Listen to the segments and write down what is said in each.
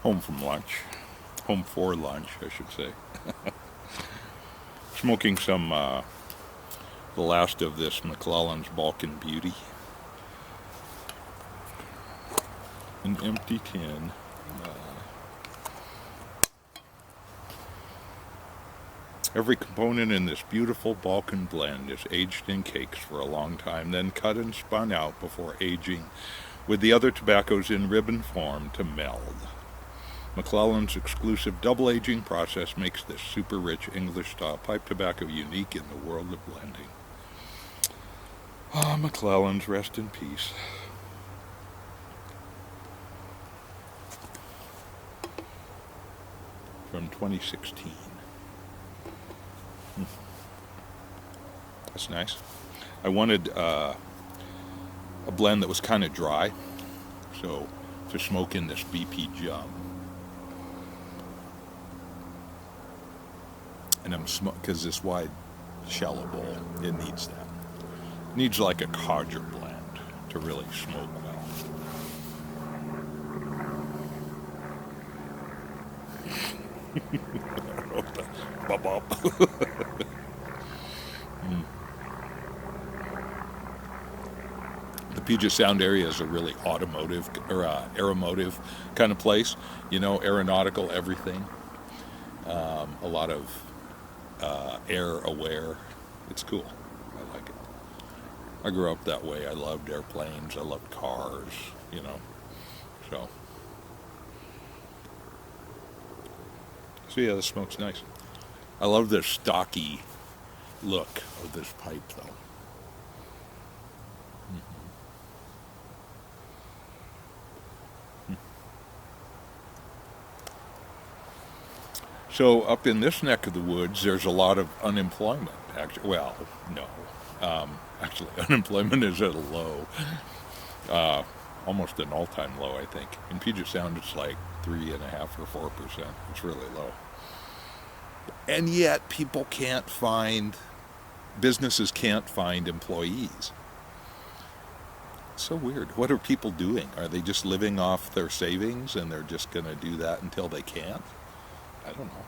home from lunch. Home for lunch, I should say. Smoking some, the last of this McClelland's Balkan Beauty. An empty tin. Every component in this beautiful Balkan blend is aged in cakes for a long time, then cut and spun out before aging with the other tobaccos in ribbon form to meld. McClelland's exclusive double-aging process makes this super-rich English-style pipe tobacco unique in the world of blending. Ah, McClelland's, rest in peace. From 2016. That's nice. I wanted a blend that was kind of dry, so to smoke in this BP jug. And I'm because this wide, shallow bowl, it needs that. It needs like a codger blend to really smoke well. Bop. The Puget Sound area is a really automotive or aeromotive kind of place. You know, aeronautical everything. A lot of air aware. It's cool. I like it. I grew up that way. I loved airplanes. I loved cars. You know, so yeah, the smoke's nice. I love the stocky look of this pipe, though. So up in this neck of the woods, there's a lot of unemployment. Actually, well, no. Actually, unemployment is at a low, almost an all-time low, I think. In Puget Sound, it's like 3.5% or 4%. It's really low. And yet, businesses can't find employees. It's so weird. What are people doing? Are they just living off their savings and they're just going to do that until they can't? I don't know.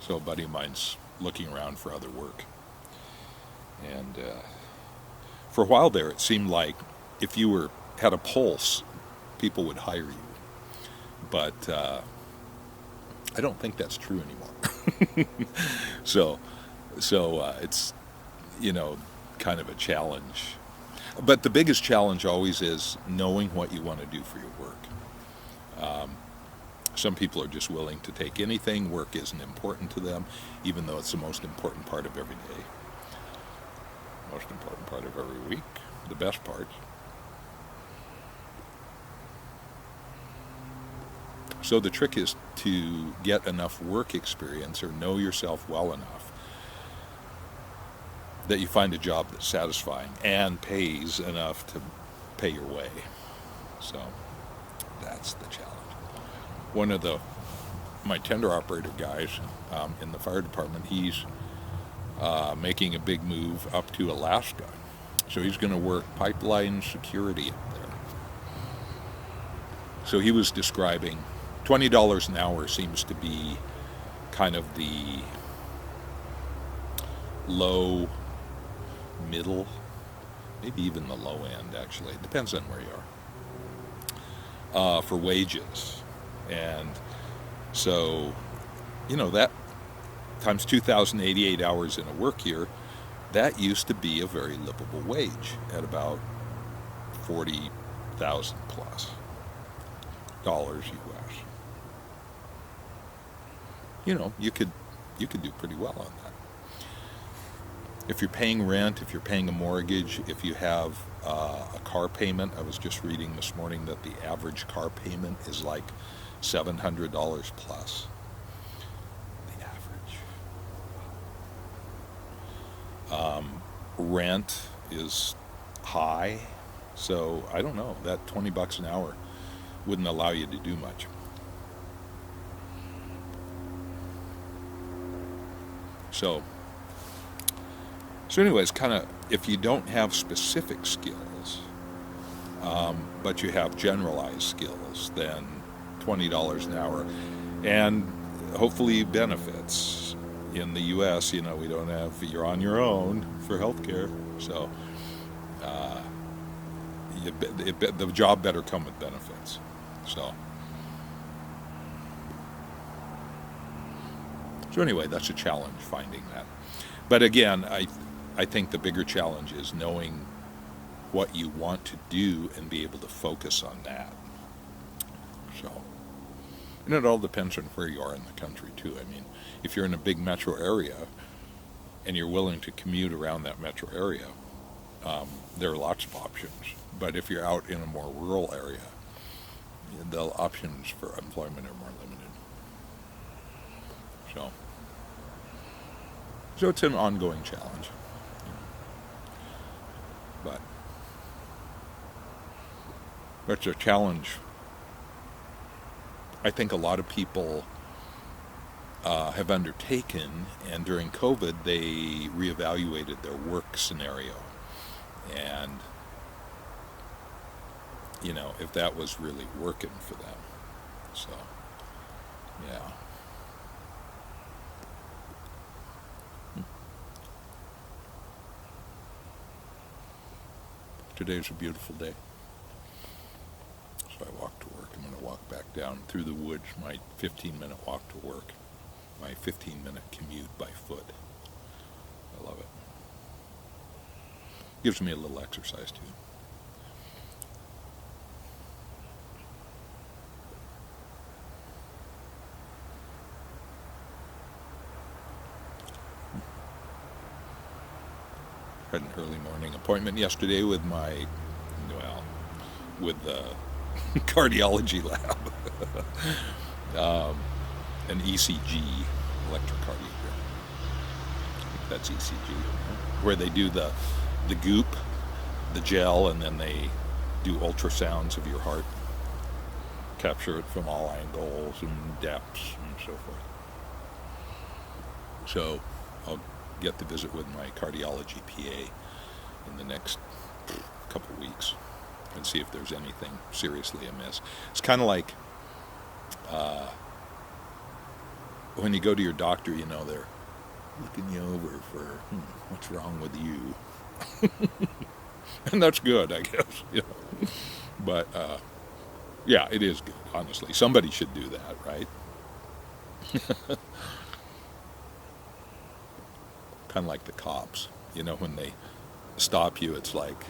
So a buddy of mine's looking around for other work. And for a while there, it seemed like if you had a pulse, people would hire you. But I don't think that's true anymore. So it's, kind of a challenge. But the biggest challenge always is knowing what you want to do for your work. Some people are just willing to take anything. Work isn't important to them, even though it's the most important part of every day. Most important part of every week. The best part. So the trick is to get enough work experience or know yourself well enough that you find a job that's satisfying and pays enough to pay your way. So that's the challenge. One of my tender operator guys in the fire department, he's making a big move up to Alaska. So he's going to work pipeline security up there. So he was describing $20 an hour seems to be kind of the low, middle, maybe even the low end, actually. It depends on where you are. For wages. And so, that times 2,088 hours in a work year, that used to be a very livable wage at about 40,000 plus dollars US. You could do pretty well on that. If you're paying rent, if you're paying a mortgage, if you have a car payment, I was just reading this morning that the average car payment is like $700 plus. The average. Rent is high, so I don't know. That $20 an hour wouldn't allow you to do much. So anyways, kind of, if you don't have specific skills, but you have generalized skills, then $20 an hour, and hopefully benefits. In the U.S., we don't have, you're on your own for healthcare, so the job better come with benefits. So anyway, that's a challenge, finding that. But again, I think the bigger challenge is knowing what you want to do and be able to focus on that. So, and it all depends on where you are in the country too. I mean, if you're in a big metro area and you're willing to commute around that metro area, there are lots of options. But if you're out in a more rural area, the options for employment are more limited. So it's an ongoing challenge. But it's a challenge I think a lot of people have undertaken, and during COVID they reevaluated their work scenario, and if that was really working for them. So yeah. Today's a beautiful day. So I walk to work. I'm going to walk back down through the woods, my 15-minute walk to work, my 15-minute commute by foot. I love it. Gives me a little exercise too. Had an early morning appointment yesterday with with the cardiology lab. An ECG, electrocardiogram. I think that's ECG, where they do the goop, the gel, and then they do ultrasounds of your heart, capture it from all angles and depths and so forth. So I'll get to visit with my cardiology PA in the next couple weeks and see if there's anything seriously amiss. It's kind of like when you go to your doctor, they're looking you over for what's wrong with you. And that's good, I guess. But yeah, it is good, honestly. Somebody should do that, right? Kind of like the cops, when they stop you, it's like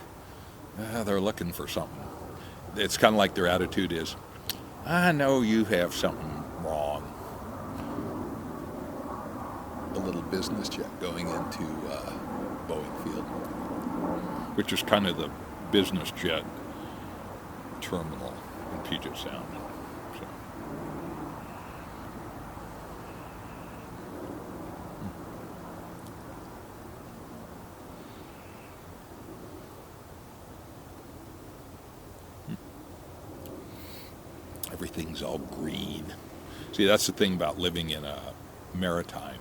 they're looking for something. It's kind of like their attitude is, I know you have something wrong. A little business jet going into Boeing Field, which is kind of the business jet terminal in Puget Sound. Everything's all green. See, that's the thing about living in a maritime,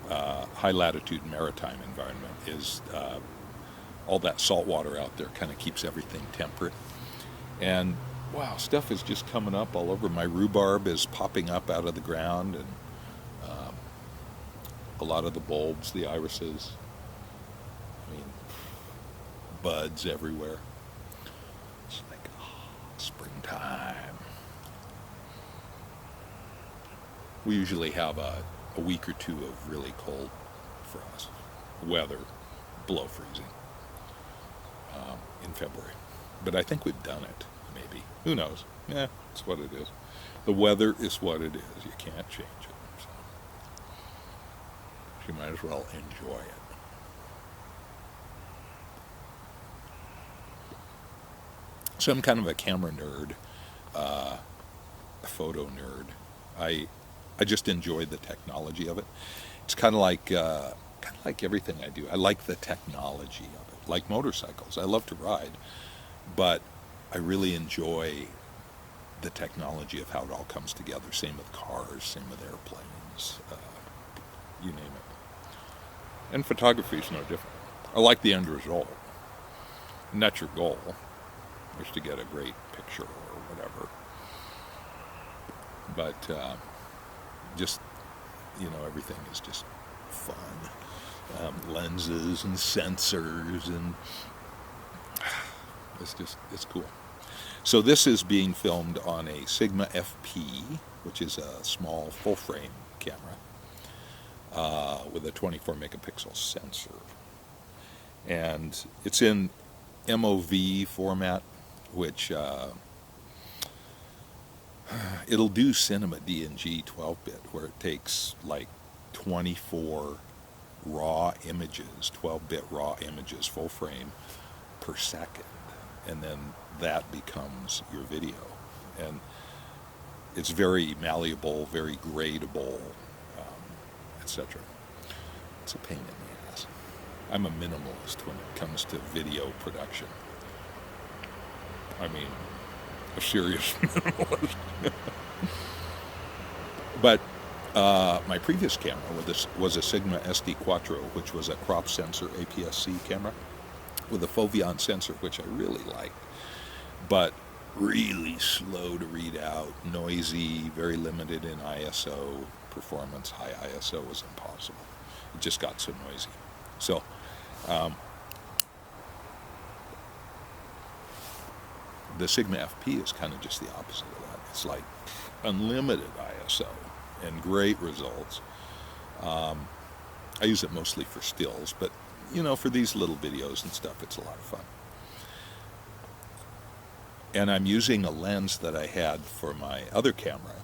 high latitude maritime environment is all that salt water out there kind of keeps everything temperate. And wow, stuff is just coming up all over. My rhubarb is popping up out of the ground, and a lot of the bulbs, the irises, buds everywhere. It's like, springtime. We usually have a week or two of really cold frost weather, below freezing, in February. But I think we've done it, maybe. Who knows? Yeah, it's what it is. The weather is what it is. You can't change it. So you might as well enjoy it. So I'm kind of a camera nerd, a photo nerd. I just enjoy the technology of it. It's kind of like everything I do. I like the technology of it. Like motorcycles, I love to ride, but I really enjoy the technology of how it all comes together. Same with cars, same with airplanes, you name it. And photography is no different. I like the end result, and that's your goal. or to get a great picture or whatever. But just, everything is just fun. Lenses and sensors, and it's cool. So this is being filmed on a Sigma FP, which is a small full-frame camera with a 24 megapixel sensor. And it's in MOV format, which it'll do cinema DNG 12-bit, where it takes like 24 raw images, 12-bit raw images, full frame per second, and then that becomes your video. And it's very malleable, very gradable, etc. It's a pain in the ass. I'm a minimalist when it comes to video production. I mean, a serious minimalist. But my previous camera was a Sigma SD Quattro, which was a crop sensor APS-C camera with a Foveon sensor, which I really liked, but really slow to read out, noisy, very limited in ISO performance. High ISO was impossible. It just got so noisy. So the Sigma FP is kind of just the opposite of that. It's like unlimited ISO and great results. I use it mostly for stills, but for these little videos and stuff, it's a lot of fun. And I'm using a lens that I had for my other camera.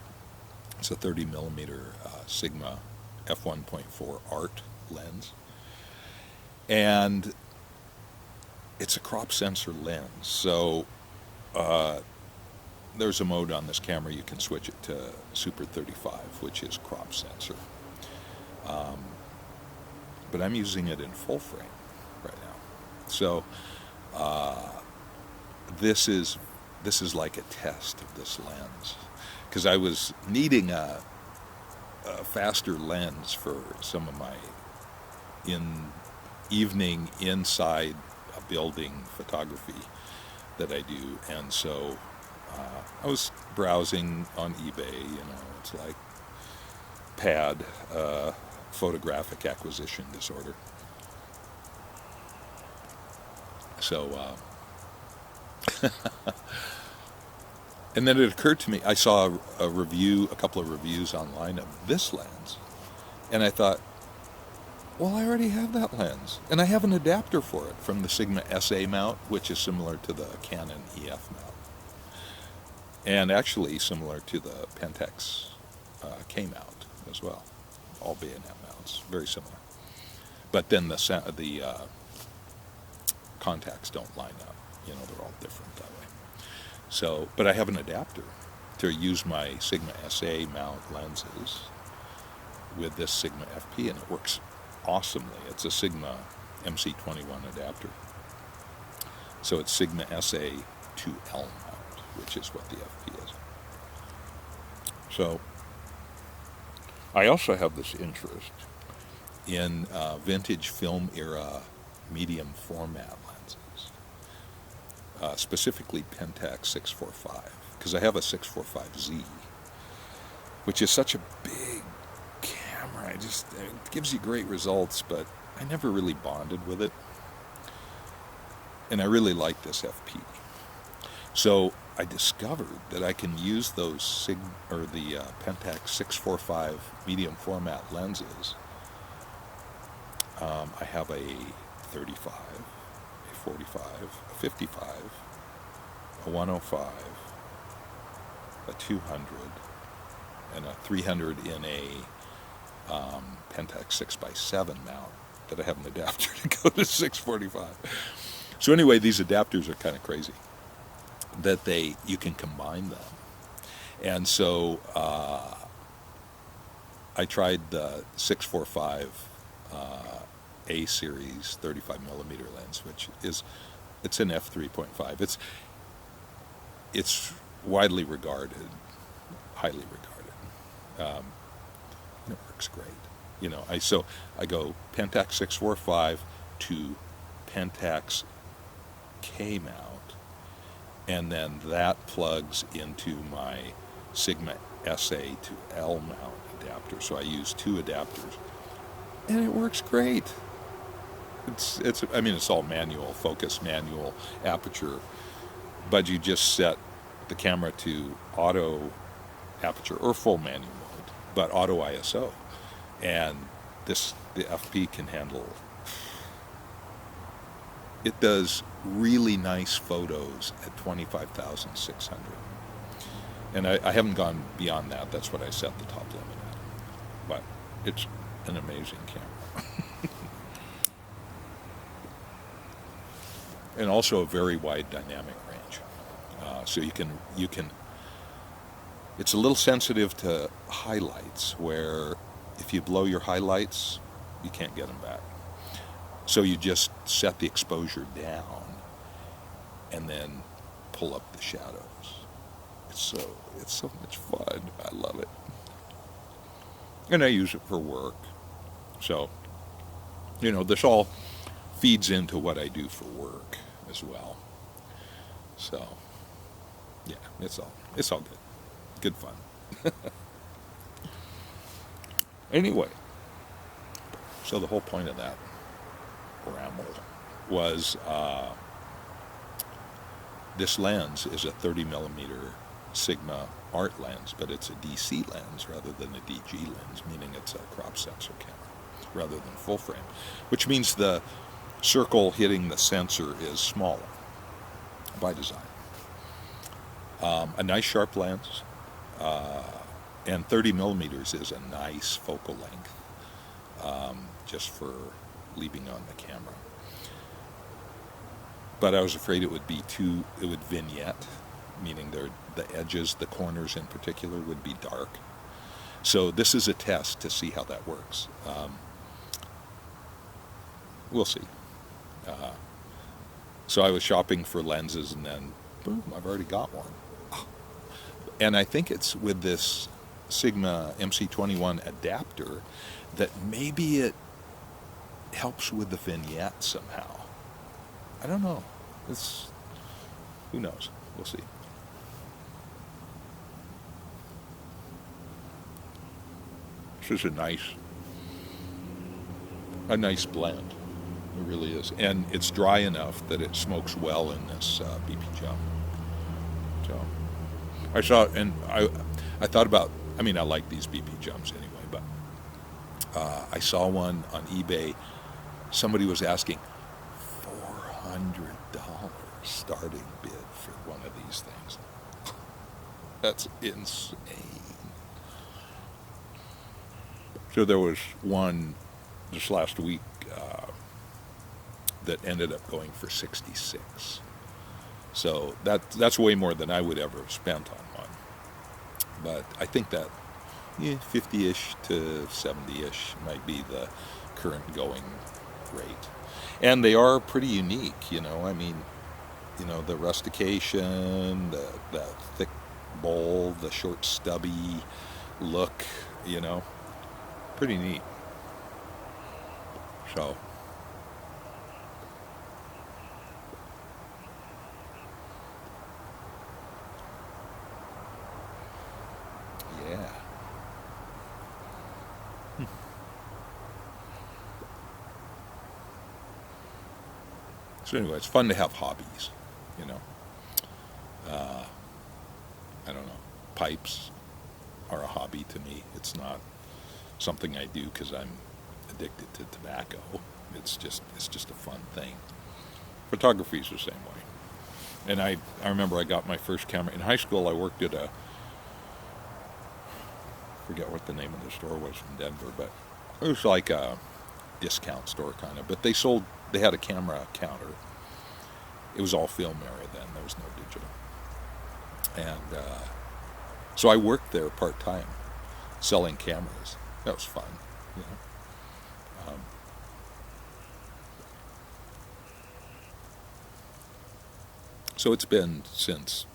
It's a 30 millimeter Sigma f1.4 art lens. And it's a crop sensor lens. So there's a mode on this camera, you can switch it to Super 35, which is crop sensor. But I'm using it in full frame right now. So this is like a test of this lens, because I was needing a faster lens for some of my evening inside a building photography that I do, and so I was browsing on eBay. It's like PAD, photographic acquisition disorder. So and then it occurred to me, I saw a couple of reviews online of this lens, and I thought, well, I already have that lens, and I have an adapter for it from the Sigma SA mount, which is similar to the Canon EF mount, and actually similar to the Pentax K mount as well. All bayonet mounts, very similar. But then the contacts don't line up. They're all different that way. So, but I have an adapter to use my Sigma SA mount lenses with this Sigma FP, and it works awesomely. It's a Sigma MC21 adapter. So it's Sigma SA to L mount, which is what the FP is. So I also have this interest in vintage film era medium format lenses, specifically Pentax 645, because I have a 645Z, which is such a big camera. It gives you great results, but I never really bonded with it, and I really like this FP. So I discovered that I can use those the Pentax 645 medium format lenses. I have a 35, a 45, a 55, a 105, a 200, and a 300 in a Pentax 6x7 mount that I have an adapter to go to 645. So anyway, these adapters are kind of crazy, that you can combine them. And so I tried the 645 A series 35 millimeter lens, which it's an f3.5. It's widely regarded, highly regarded. And it works great. So I go Pentax 645 to Pentax K mount, and then that plugs into my Sigma SA to L mount adapter. So I use two adapters, and it works great. I mean, it's all manual, focus, manual, aperture, but you just set the camera to auto aperture or full manual mode, but auto ISO, and the FP can handle. It does really nice photos at 25,600, and I haven't gone beyond that. That's what I set the top limit at, but it's an amazing camera. And also a very wide dynamic range. So you can, it's a little sensitive to highlights, where if you blow your highlights, you can't get them back. So you just set the exposure down and then pull up the shadows. It's so much fun. I love it. And I use it for work. So, this all feeds into what I do for work as well. So, yeah, it's all good. Good fun. Anyway, so the whole point of that ramble was this lens is a 30 millimeter Sigma art lens, but it's a DC lens rather than a DG lens, meaning it's a crop sensor camera rather than full frame, which means the circle hitting the sensor is smaller by design. A nice sharp lens, and 30 millimeters is a nice focal length, just for leaving on the camera. But I was afraid it would vignette, meaning the edges, the corners in particular, would be dark. So this is a test to see how that works. We'll see. So I was shopping for lenses, and then, boom, I've already got one. And I think it's with this Sigma MC21 adapter that maybe it helps with the vignette somehow. I don't know. Who knows? We'll see. This is a nice blend. It really is. And it's dry enough that it smokes well in this BP jump. So I saw, and I thought about, I like these BP jumps anyway, but I saw one on eBay. Somebody was asking $400 starting bid for one of these things. That's insane. So there was one this last week that ended up going for $66. So that's way more than I would ever have spent on one. But I think that 50-ish to 70-ish might be the current going rate. And they are pretty unique, the rustication, the thick bowl, the short stubby look, pretty neat. So, yeah. So anyway, it's fun to have hobbies, I don't know. Pipes are a hobby to me. It's not something I do because I'm addicted to tobacco. It's just a fun thing. Photography is the same way. And I remember I got my first camera in high school. I worked at forget what the name of the store was in Denver, but it was like a discount store kind of. But they had a camera counter. It was all film era then. There was no digital. And so I worked there part-time, selling cameras. That was fun, So it's been since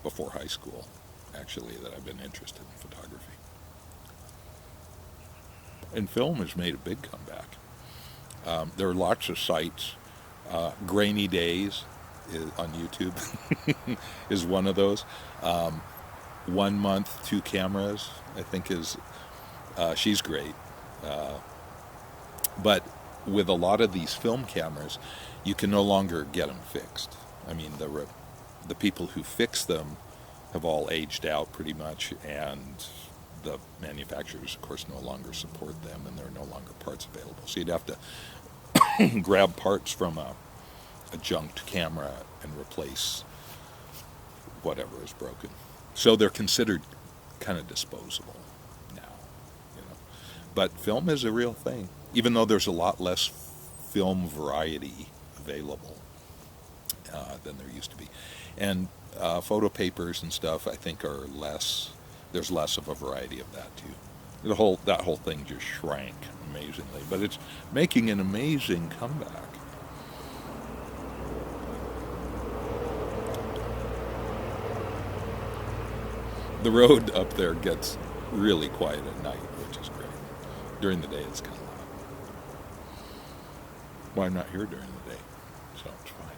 before high school, actually, that I've been interested in photography. And film has made a big comeback. There are lots of sites, grainy days, on YouTube is one of those. 1 month, 2 cameras, I think is, she's great. But with a lot of these film cameras, you can no longer get them fixed. I mean, the people who fix them have all aged out pretty much, and the manufacturers, of course, no longer support them, and there are no longer parts available. So you'd have to grab parts from a junked camera and replace whatever is broken. So they're considered kind of disposable now, you know. But film is a real thing, even though there's a lot less film variety available than there used to be. And photo papers and stuff, I think, are less. There's less of a variety of that too. That whole thing just shrank amazingly, but it's making an amazing comeback. The road up there gets really quiet at night, which is great. During the day, it's kind of loud. Well, I'm not here during the day, so it's fine.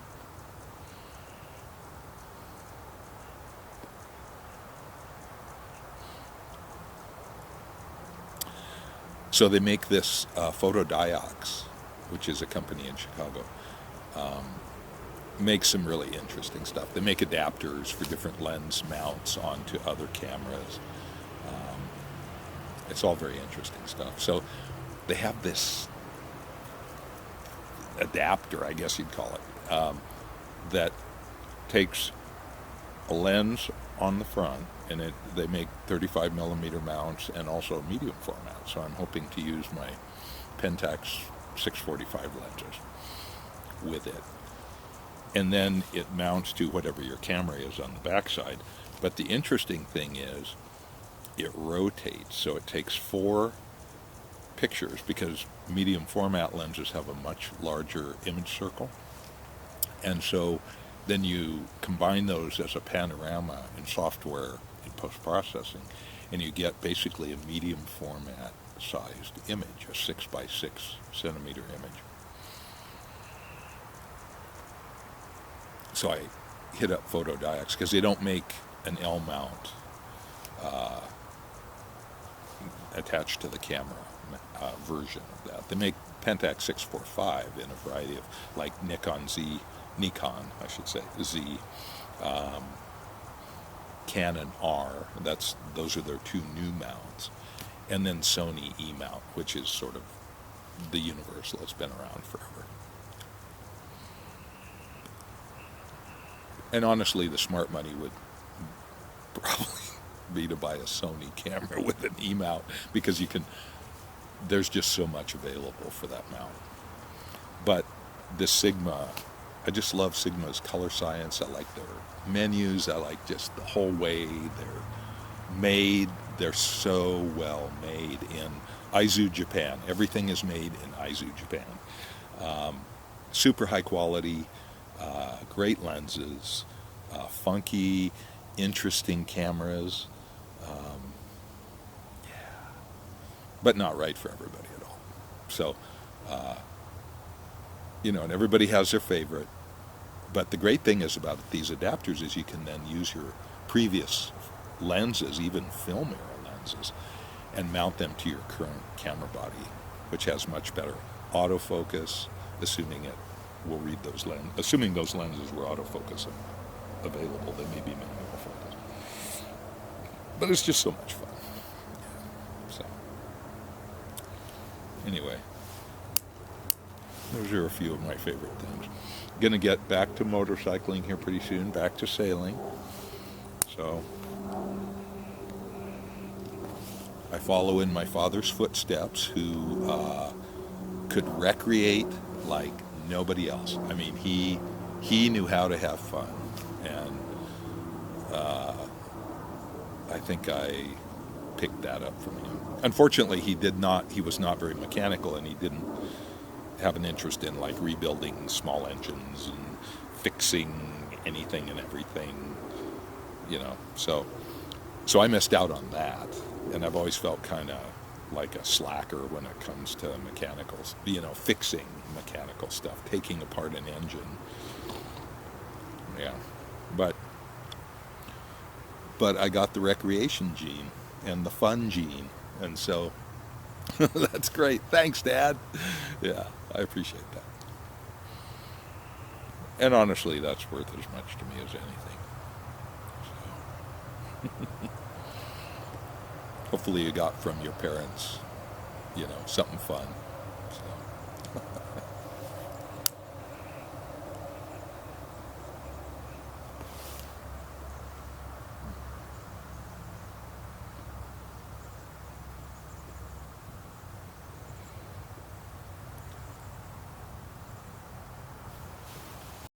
So they make this Photodiox, which is a company in Chicago. Make some really interesting stuff. They make adapters for different lens mounts onto other cameras. It's all very interesting stuff. So they have this adapter, I guess you'd call it, that takes a lens on the front, and they make 35 millimeter mounts and also medium format. So I'm hoping to use my Pentax 645 lenses with it. And then it mounts to whatever your camera is on the backside. But the interesting thing is it rotates, so it takes 4 pictures, because medium format lenses have a much larger image circle. And so then you combine those as a panorama in software in post-processing, and you get basically a medium format sized image, a 6 by 6 centimeter image. So I hit up Photodiox because they don't make an L mount attached to the camera version of that. They make Pentax 645 in a variety of, like Nikon, I should say, Z, Canon R. Those are their 2 new mounts, and then Sony E mount, which is sort of the universal. It's been around forever. And honestly, the smart money would probably be to buy a Sony camera with an E mount, because there's just so much available for that mount. But the Sigma, I just love Sigma's color science. I like their menus. I like just the whole way they're made. They're so well made in Aizu, Japan. Everything is made in Aizu, Japan. Super high quality, great lenses, funky, interesting cameras. But not right for everybody at all. So, and everybody has their favorite. But the great thing is about these adapters is you can then use your previous lenses, even film era lenses, and mount them to your current camera body, which has much better autofocus, assuming it will read those lenses. Assuming those lenses were autofocus available, they may be manual focus. But it's just so much fun. Yeah. So, anyway, those are a few of my favorite things. Gonna get back to motorcycling here pretty soon, back to sailing. So I follow in my father's footsteps, who could recreate like nobody else. I mean, he knew how to have fun, and I think I picked that up from him. Unfortunately, he was not very mechanical, and he didn't have an interest in like rebuilding small engines and fixing anything and everything, so I missed out on that, and I've always felt kind of like a slacker when it comes to mechanicals, fixing mechanical stuff, taking apart an engine. Yeah. But I got the recreation gene and the fun gene, and so that's great. Thanks, Dad. Yeah, I appreciate that. And honestly, that's worth as much to me as anything. So, hopefully you got from your parents, something fun.